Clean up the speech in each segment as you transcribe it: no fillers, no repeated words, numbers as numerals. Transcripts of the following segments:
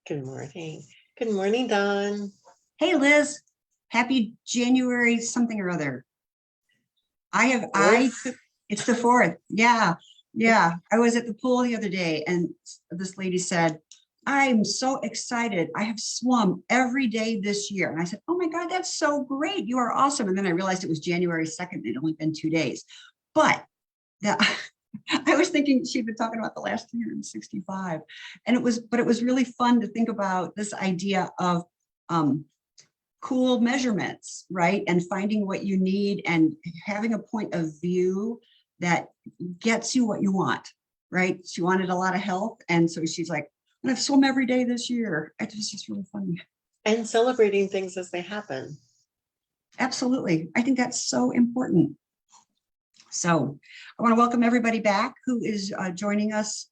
Good morning. Good morning, Don. Hey, Liz, happy January something or other. Fourth? It's the 4th. Yeah. Yeah. I was at the pool the other day and this lady said, I'm so excited. I have swum every day this year. And I said, oh my God, that's so great. You are awesome. And then I realized it was January 2nd. It'd only been 2 days. But that I was thinking she'd been talking about the last 365. And it was really fun to think about this idea of cool measurements, right? And finding what you need and having a point of view that gets you what you want, right? She wanted a lot of health. And so she's like, I'm gonna swim every day this year. It's just really funny. And celebrating things as they happen. Absolutely. I think that's so important. So I want to welcome everybody back who is joining us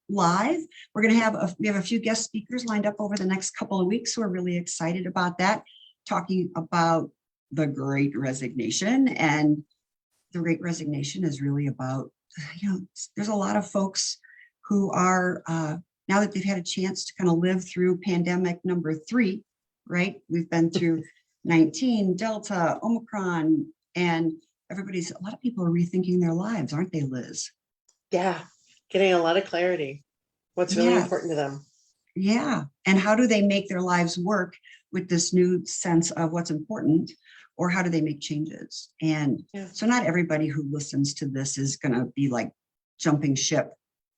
live. We're going to we have a few guest speakers lined up over the next couple of weeks. So we're really excited about that, talking about the Great Resignation. And the Great Resignation is really about, there's a lot of folks who are, now that they've had a chance to kind of live through pandemic number 3, right? We've been through 19, Delta, Omicron, and a lot of people are rethinking their lives, aren't they, Liz? Yeah, getting a lot of clarity. What's really important to them. Yeah. And how do they make their lives work with this new sense of what's important, or how do they make changes? And so not everybody who listens to this is going to be like jumping ship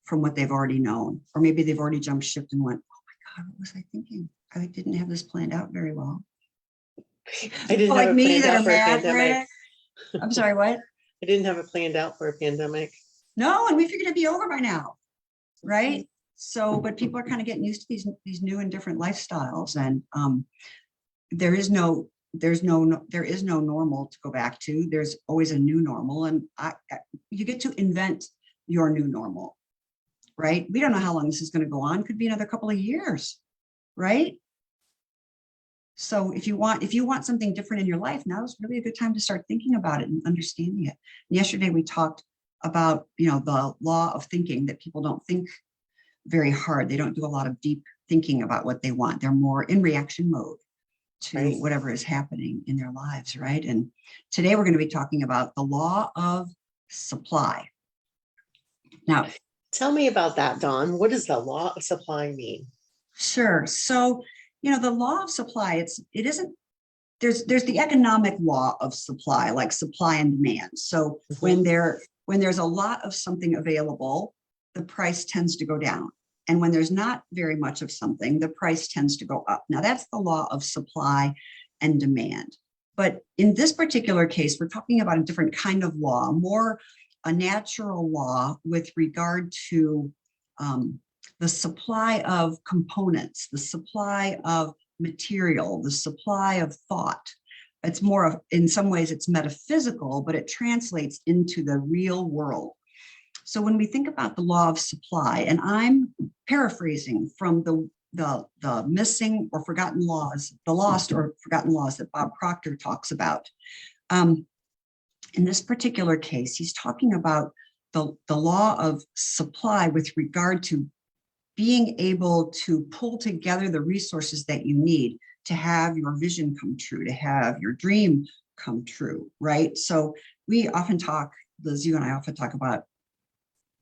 from what they've already known, or maybe they've already jumped ship and went, oh my God, what was I thinking? I didn't have this planned out very well. I didn't have it planned out for a pandemic. I'm sorry, what? I didn't have it planned out for a pandemic. No, and we figured it'd be over by now, right? So, but people are kind of getting used to these new and different lifestyles, and there is no normal to go back to. There's always a new normal, and you get to invent your new normal, right? We don't know how long this is going to go on. Could be another couple of years, right? So if you want something different in your life, now is really a good time to start thinking about it and understanding it. And yesterday we talked about, the law of thinking, that people don't think very hard. They don't do a lot of deep thinking about what they want. They're more in reaction mode to whatever is happening in their lives, right? And today we're going to be talking about the law of supply. Now, tell me about that, Dawn. What does the law of supply mean? Sure. So, the law of supply, there's the economic law of supply, like supply and demand. So when there's a lot of something available, the price tends to go down. And when there's not very much of something, the price tends to go up. Now that's the law of supply and demand. But in this particular case, we're talking about a different kind of law, more a natural law with regard to the supply of components, the supply of material, the supply of thought. It's more of, in some ways it's metaphysical, but it translates into the real world. So when we think about the law of supply, and I'm paraphrasing from the missing or forgotten laws, the lost or forgotten laws that Bob Proctor talks about. In this particular case, he's talking about the law of supply with regard to being able to pull together the resources that you need to have your vision come true, to have your dream come true, right? So we often talk, Liz, you and I often talk about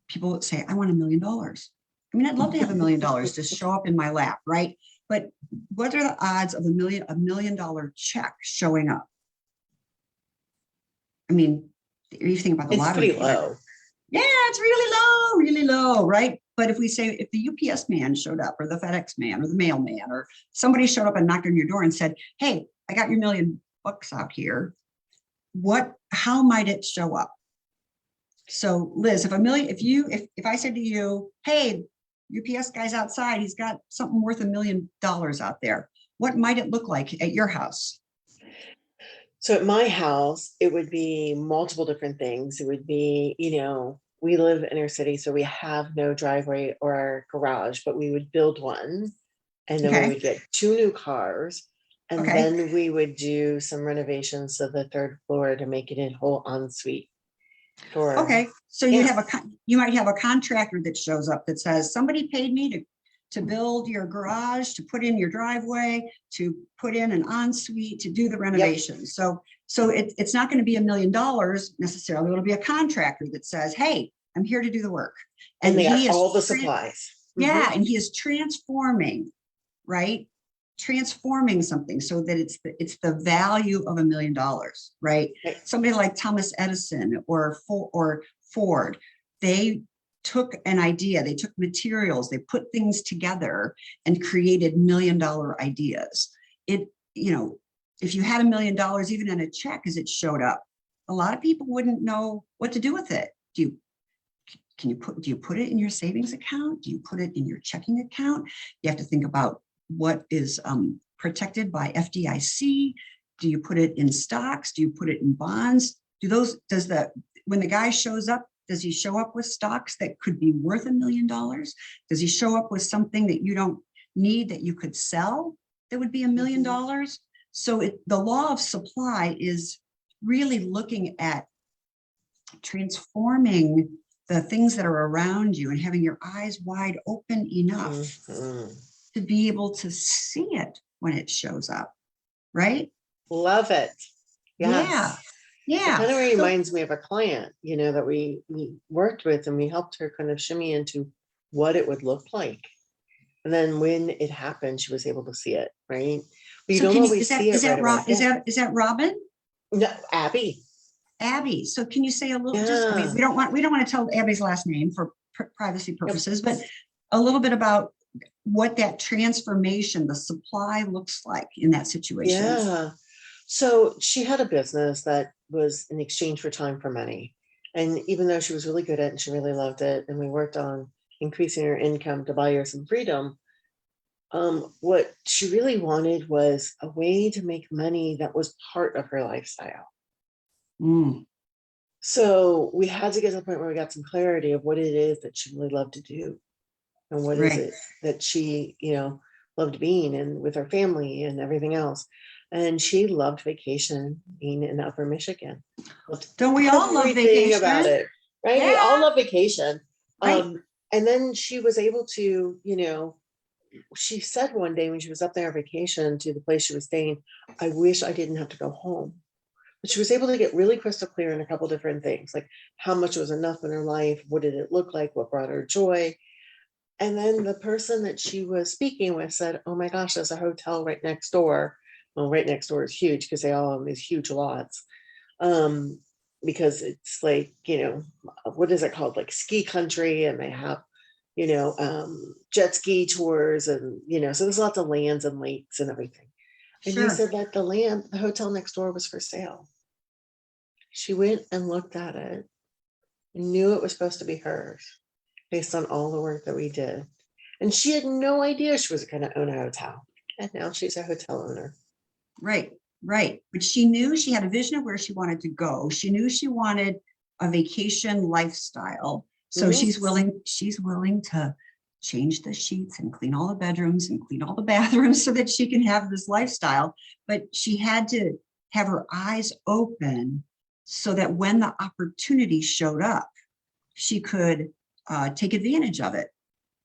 people say, I want $1 million. I mean, I'd love to have $1 million just show up in my lap, right? But what are the odds of $1 million check showing up? I mean, you think about the lottery. It's pretty low. Yeah, it's really low, right? But if we say, if the UPS man showed up, or the FedEx man, or the mailman, or somebody showed up and knocked on your door and said, hey, I got your $1 million out here, how might it show up? So Liz, if I said to you, hey, UPS guy's outside, he's got something worth $1 million out there, what might it look like at your house? So at my house, it would be multiple different things. It would be, we live inner city, so we have no driveway or garage, but we would build one. And then we would get 2 new cars. And then we would do some renovations to the 3rd floor to make it a whole ensuite. So you might have a contractor that shows up that says, somebody paid me to build your garage, to put in your driveway, to put in an ensuite, to do the renovation. So it's not going to be $1 million necessarily. It'll be a contractor that says, hey, I'm here to do the work. And they got he is all the supplies. yeah, and he is transforming, right? Transforming something so that it's the value of $1 million, right? Right. Somebody like Thomas Edison or Ford, they took an idea, they took materials, they put things together and created $1 million ideas. It, you know, if you had $1 million, even in a check as it showed up, a lot of people wouldn't know what to do with it. Do you put it in your savings account? Do you put it in your checking account? You have to think about what is protected by FDIC. Do you put it in stocks? Do you put it in bonds? When the guy shows up, does he show up with stocks that could be worth $1 million? Does he show up with something that you don't need that you could sell that would be $1 million? So the law of supply is really looking at transforming the things that are around you and having your eyes wide open enough to be able to see it when it shows up, right? Love it. Yes. Yeah. It kind of reminds me of a client, that we worked with, and we helped her kind of shimmy into what it would look like. And then when it happened, she was able to see it, right? But you don't always see it right away. Is that Robin? No, Abby. Abby. So can you say a little, Yeah. we don't want to tell Abby's last name for privacy purposes, but a little bit about what that transformation, the supply looks like in that situation. Yeah. So she had a business that was in exchange for time for money. And even though she was really good at it and she really loved it, and we worked on increasing her income to buy her some freedom, what she really wanted was a way to make money that was part of her lifestyle. So we had to get to the point where we got some clarity of what it is that she really loved to do, and what is it that she, loved being and with her family and everything else. And she loved vacationing in Upper Michigan. Don't we all love vacation? About it, right? Yeah. We all love vacation. Right. And then she was able to, she said one day when she was up there on vacation to the place she was staying, I wish I didn't have to go home. But she was able to get really crystal clear in a couple different things, like how much was enough in her life, what did it look like, what brought her joy. And then the person that she was speaking with said, oh my gosh, there's a hotel right next door. Well, right next door is huge because they all own these huge lots. Because it's like, what is it called? Like ski country, and they have, jet ski tours, and, so there's lots of lands and lakes and everything. And he said that the hotel next door was for sale. She went and looked at it and knew it was supposed to be hers based on all the work that we did. And she had no idea she was going to own a hotel. And now she's a hotel owner. Right. But she knew she had a vision of where she wanted to go. She knew she wanted a vacation lifestyle. So she's willing to change the sheets and clean all the bedrooms and clean all the bathrooms so that she can have this lifestyle. But she had to have her eyes open so that when the opportunity showed up, she could take advantage of it.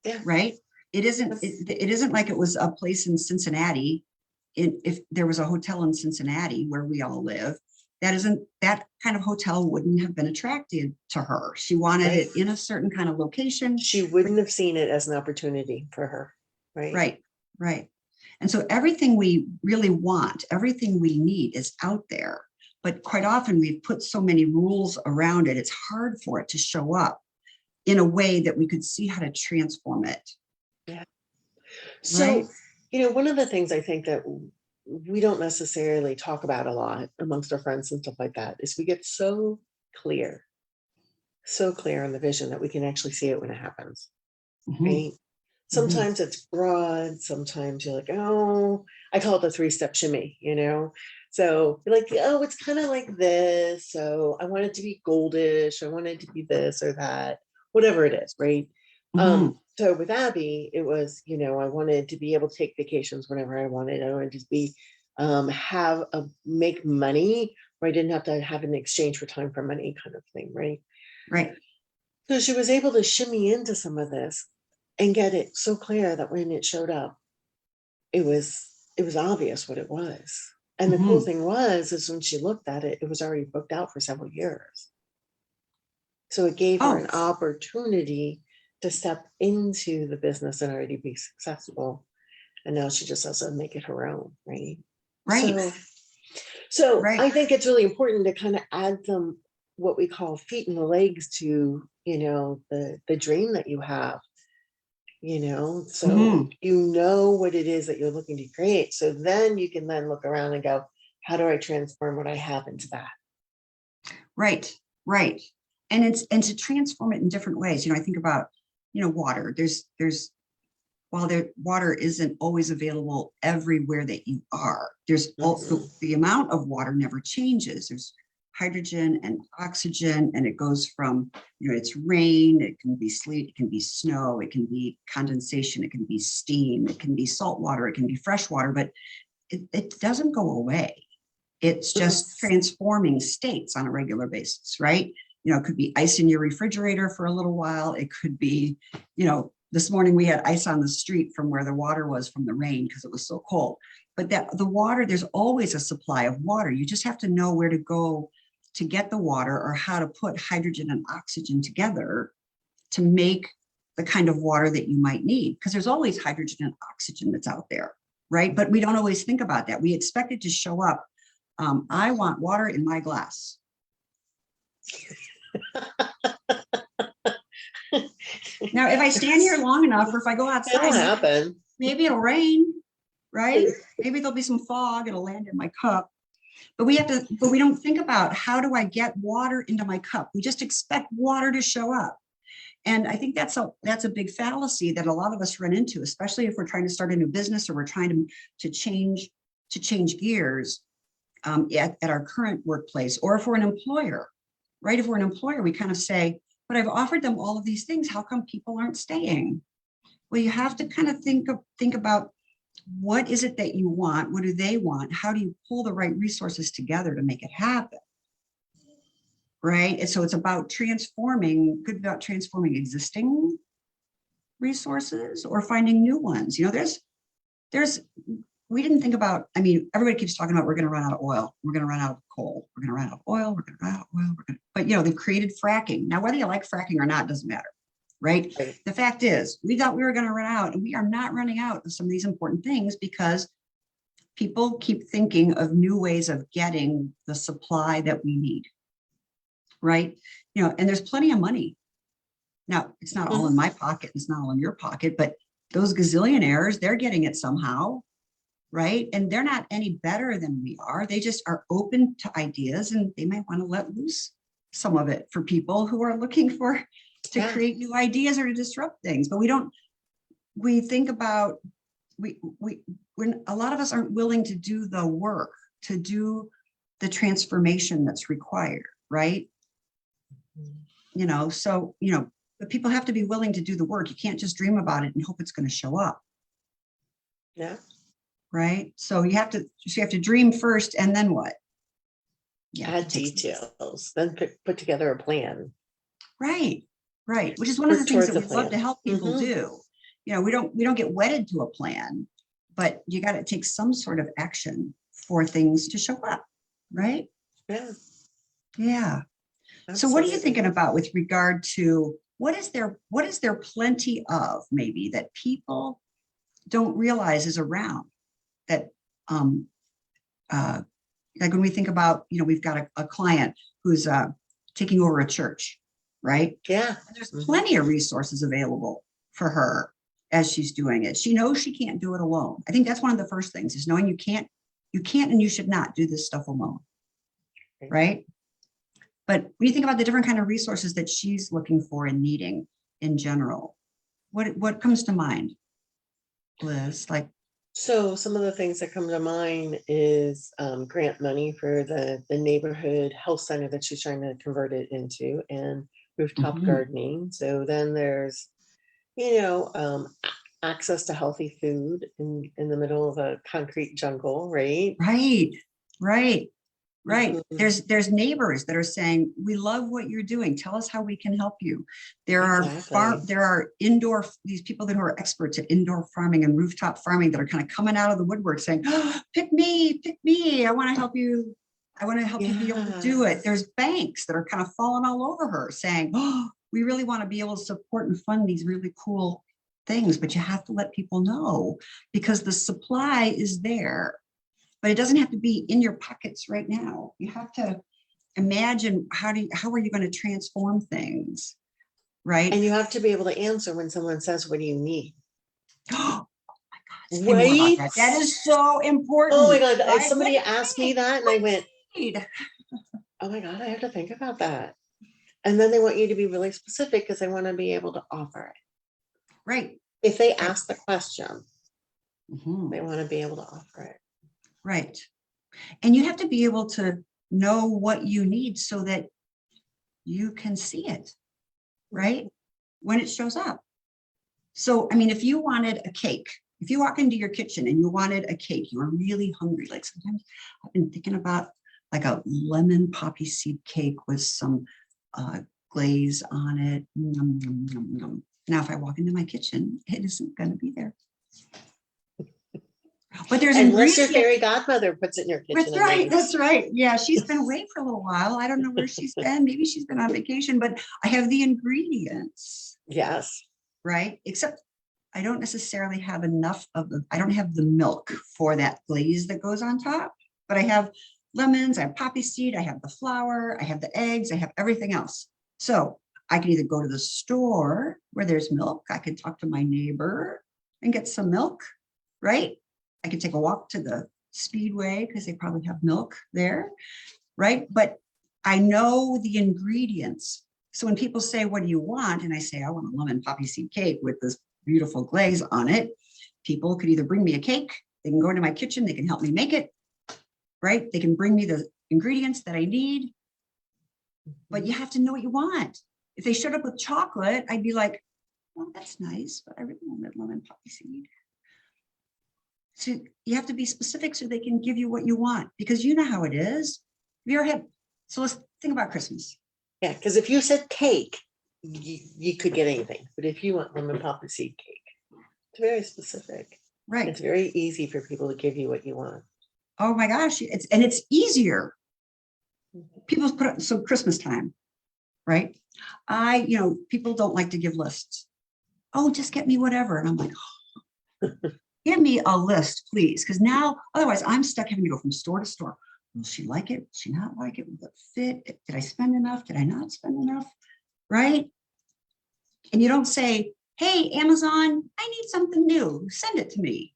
Yeah. Right. It isn't like it was a place in Cincinnati. If there was a hotel in Cincinnati where we all live, that kind of hotel wouldn't have been attractive to her. She wanted it in a certain kind of location. She wouldn't have seen it as an opportunity for her. Right. And so everything we really want, everything we need is out there. But quite often we've put so many rules around it, it's hard for it to show up in a way that we could see how to transform it. Yeah. So, one of the things I think that we don't necessarily talk about a lot amongst our friends and stuff like that is we get so clear on the vision that we can actually see it when it happens. Right? Sometimes it's broad. Sometimes you're like, oh, I call it the 3-step shimmy, So you're like, oh, it's kind of like this. So I want it to be goldish. I want it to be this or that, whatever it is. Right. So with Abby, it was, I wanted to be able to take vacations whenever I wanted. I wanted to be, make money where I didn't have to have an exchange for time for money kind of thing. Right. Right. So she was able to shimmy into some of this. and get it so clear that when it showed up, it was obvious what it was. And the cool Mhm. thing was is when she looked at it, it was already booked out for several years. So it gave her Oh, an opportunity to step into the business and already be successful. And now she just has to make it her own, right? right, So I right. think it's really important to kind of add some what we call feet and legs to, the dream that you have, so Mhm. you know what it is that you're looking to create. So then you can then look around and go, how do I transform what I have into that? Right, right. And to transform it in different ways. I think about, water. There's while the water isn't always available everywhere that you are, there's all Mhm. the amount of water never changes. There's hydrogen and oxygen, and it goes from, it's rain, it can be sleet, it can be snow, it can be condensation, it can be steam, it can be salt water, it can be fresh water, but it doesn't go away. It's just Mm-mm. transforming states on a regular basis, right? It could be ice in your refrigerator for a little while. It could be, this morning we had ice on the street from where the water was from the rain because it was so cold. But that the water, there's always a supply of water. You just have to know where to go to get the water or how to put hydrogen and oxygen together to make the kind of water that you might need, because there's always hydrogen and oxygen that's out there, right? But we don't always think about that. We expect it to show up. I want water in my glass. Now, if I stand here long enough, or if I go It'll outside, happen. maybe it'll rain, right? Maybe there'll be some fog, it'll land in my cup. But we don't think about, how do I get water into my cup? We just expect water to show up. And I think that's a big fallacy that a lot of us run into, especially if we're trying to start a new business or we're trying to change gears at our current workplace, or if we're an employer, right? If we're an employer, we kind of say, but I've offered them all of these things. How come people aren't staying? Well, you have to kind of think about, what is it that you want? What do they want? How do you pull the right resources together to make it happen? Right. And so it's could be about transforming existing resources or finding new ones. There's we didn't think about, everybody keeps talking about, we're going to run out of oil, we're going to run out of coal, we're going to run out of oil, we're going to run out of oil, but they've created fracking. Now, whether you like fracking or not doesn't matter, right? Right. The fact is, we thought we were going to run out, and we are not running out of some of these important things because people keep thinking of new ways of getting the supply that we need, right? And there's plenty of money. Now, it's not all in Mhm. my pocket, it's not all in your pocket, but those gazillionaires, they're getting it somehow, right? And they're not any better than we are. They just are open to ideas, and they might want to let loose some of it for people who are looking to Yeah. create new ideas or to disrupt things. But we think about, when a lot of us aren't willing to do the work, to do the transformation that's required, right? But people have to be willing to do the work. You can't just dream about it and hope it's going to show up. Yeah. Right. So you have to dream first, and then what? You have to Add take some. details, then put together a plan. Right. Right. Which is one of the Work things that towards a we love to plan. help people Hmm. do. We don't get wedded to a plan, but you got to take some sort of action for things to show up. Right. Yeah, Yeah. So what are you absolutely. thinking about with regard to, what is there plenty of, maybe, that people don't realize is around, that um like when we think about, we've got a client who's taking over a church, right? Yeah. And there's Hmm. plenty of resources available for her as she's doing it. She knows she can't do it alone. I think that's one of the first things, is knowing you can't and you should not do this stuff alone, right? But when you think about the different kind of resources that she's looking for and needing in general, what comes to mind, Liz? Like, So some of the things that come to mind is grant money for the neighborhood health center that she's trying to convert it into, and rooftop mhm, gardening. So then there's, access to healthy food in the middle of a concrete jungle, right? right, right, Right. Mhm. There's neighbors that are saying, we love what you're doing. Tell us how we can help you. Exactly. There are indoor, these people that are experts at indoor farming and rooftop farming that are kind of coming out of the woodwork saying, oh, pick me. I want to help you. I want to help you be able to do it. Yes. There's banks that are kind of falling all over her saying, oh, we really want to be able to support and fund these really cool things, but you have to let people know because the supply is there, but it doesn't have to be in your pockets right now. You have to imagine how are you going to transform things, right? And you have to be able to answer when someone says, what do you need? Oh, say more about Right? that. That is so Oh my important, God. If right? What somebody do you asked me need? that and I What went, do you need? oh my God, I have to think about that. And then they want you to be really specific because they want to be able to offer it. Right, If they right. ask the question, they Mhm. want to be able to offer it. Right. And you have to be able to know what you need so that you can see it, right? When it shows up. So, I mean, if you wanted a cake, if you walk into your kitchen and you wanted a cake, you were really hungry. Like sometimes I've been thinking about like a lemon poppy seed cake with some glaze on it. Nom, nom, nom, nom. Now, if I walk into my kitchen, it isn't going to be there. But there's Unless your ingredients. fairy godmother puts it in your kitchen That's and right. then That's right. Yeah, she's been away for a little while. I don't know where she's been. Maybe she's been on vacation, but I have the ingredients, yes. right? Except I don't necessarily have enough of I don't have the milk for that glaze that goes on top, but I have lemons, I have poppy seed, I have the flour, I have the eggs, I have everything else. So I can either go to the store where there's milk, I can talk to my neighbor and get some milk, right? I can take a walk to the Speedway because they probably have milk there, right? But I know the ingredients. So when people say, what do you want? And I say, I want a lemon poppy seed cake with this beautiful glaze on it. People could either bring me a cake, they can go into my kitchen, they can help me make it, right? They can bring me the ingredients that I need, but you have to know what you want. If they showed up with chocolate, I'd be like, well, that's nice, but I really wanted lemon poppy seed. So you have to be specific so they can give you what you want because you know how it is. Have you ever had, so let's think about Christmas. Yeah. Because if you said cake, you could get anything. But if you want lemon poppy seed cake, it's very specific. Right. It's very easy for people to give you what you want. Oh my gosh. It's easier. People put it, so Christmas time, right? People don't like to give lists. Oh, just get me whatever. And I'm like, oh, give me a list, please. Because now, otherwise, I'm stuck having to go from store to store. Will she like it? Will she not like it? Will it fit? Did I spend enough? Did I not spend enough? Right? And you don't say, hey, Amazon, I need something new. Send it to me.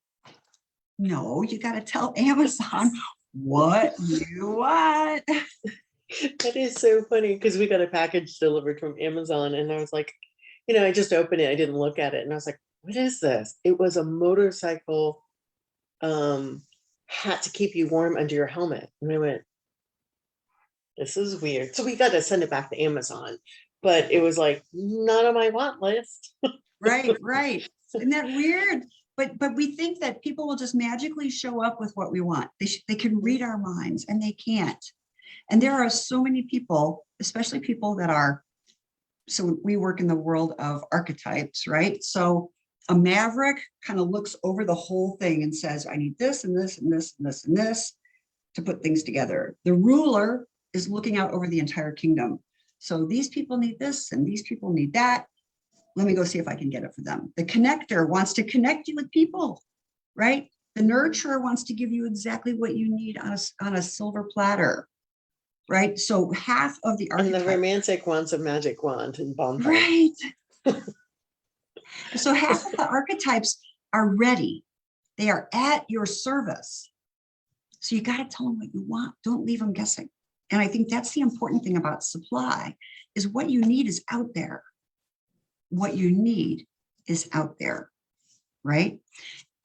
No, you got to tell Amazon what you want. That is so funny because we got a package delivered from Amazon and I was like, I just opened it. I didn't look at it. And I was like, what is this? It was a motorcycle hat to keep you warm under your helmet. And I went, this is weird. So we got to send it back to Amazon. But it was like not on my want list. Right, right. Isn't that weird? But we think that people will just magically show up with what we want. They can read our minds and they can't. And there are so many people, especially people that are, so we work in the world of archetypes, right? So a maverick kind of looks over the whole thing and says, I need this and this and this and this and this to put things together. The ruler is looking out over the entire kingdom. So these people need this and these people need that. Let me go see if I can get it for them. The connector wants to connect you with people, right? The nurturer wants to give you exactly what you need on a silver platter, right? So half of the And the archetype, romantic wants a magic wand and bonfire. right? So half of the archetypes are ready. They are at your service. So you got to tell them what you want. Don't leave them guessing. And I think that's the important thing about supply is what you need is out there. What you need is out there, right?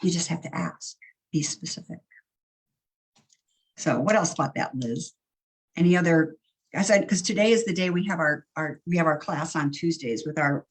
You just have to ask, be specific. So what else about that, Liz? Any other, I said, because today is the day we have our class on Tuesdays with our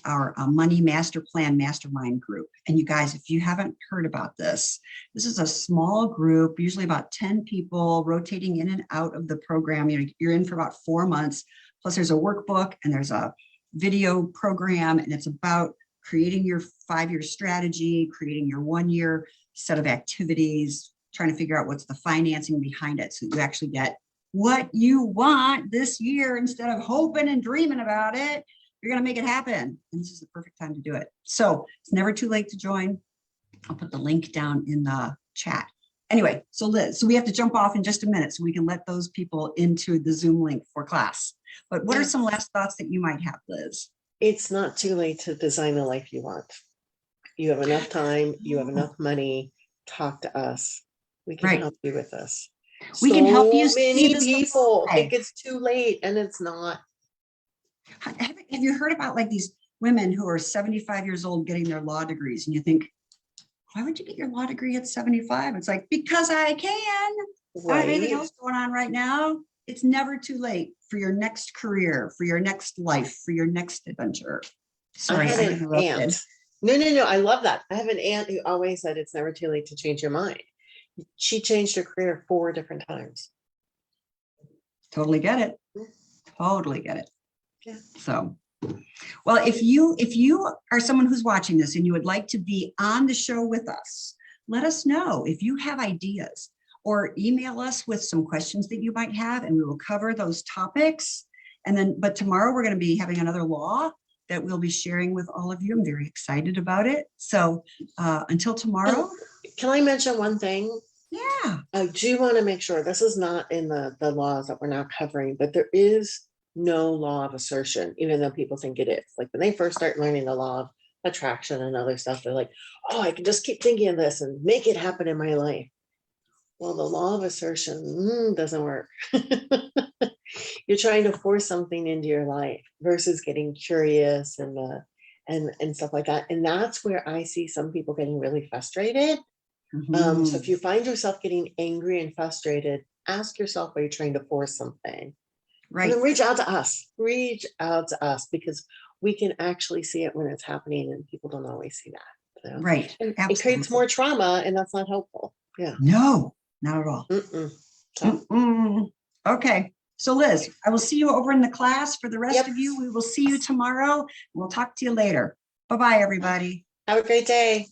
our Money Master Plan Mastermind group. And you guys, if you haven't heard about this, this is a small group, usually about 10 people rotating in and out of the program. You're in for about 4 months. Plus there's a workbook and there's a video program, and it's about creating your 5-year strategy, creating your 1-year set of activities, trying to figure out what's the financing behind it so you actually get what you want this year instead of hoping and dreaming about it. You're going to make it happen. And this is the perfect time to do it. So it's never too late to join. I'll put the link down in the chat. Anyway, so Liz, so we have to jump off in just a minute so we can let those people into the Zoom link for class. But what are some last thoughts that you might have, Liz? It's not too late to design the life you want. You have enough time, you have enough money. Talk to us. We can help you with this. We can help you. Many people think it's too late, and it's not. Have you heard about like these women who are 75 years old getting their law degrees, and you think, why would you get your law degree at 75? It's like, because I can. I have anything else going on right now. It's never too late for your next career, for your next life, for your next adventure. Sorry, I interrupted. No. I love that. I have an aunt who always said it's never too late to change your mind. She changed her career 4 different times. Totally get it. Totally get it. Yeah. So, well, if you are someone who's watching this and you would like to be on the show with us, let us know if you have ideas, or email us with some questions that you might have, and we will cover those topics. And then, but tomorrow we're going to be having another law that we'll be sharing with all of you. I'm very excited about it. So until tomorrow. Can I mention one thing? Yeah. I do want to make sure this is not in the laws that we're now covering, but there is no law of assertion, even though people think it is. Like when they first start learning the law of attraction and other stuff, they're like, oh, I can just keep thinking of this and make it happen in my life. Well, the law of assertion doesn't work. You're trying to force something into your life versus getting curious and stuff like that. And that's where I see some people getting really frustrated. So if you find yourself getting angry and frustrated, ask yourself, are you trying to force something? Right. And then reach out to us. Reach out to us, because we can actually see it when it's happening, and people don't always see that. So. Right. And it creates more trauma, and that's not helpful. Yeah. No, not at all. Okay. So Liz, I will see you over in the class. For the rest of you, we will see you tomorrow. We'll talk to you later. Bye-bye, everybody. Have a great day.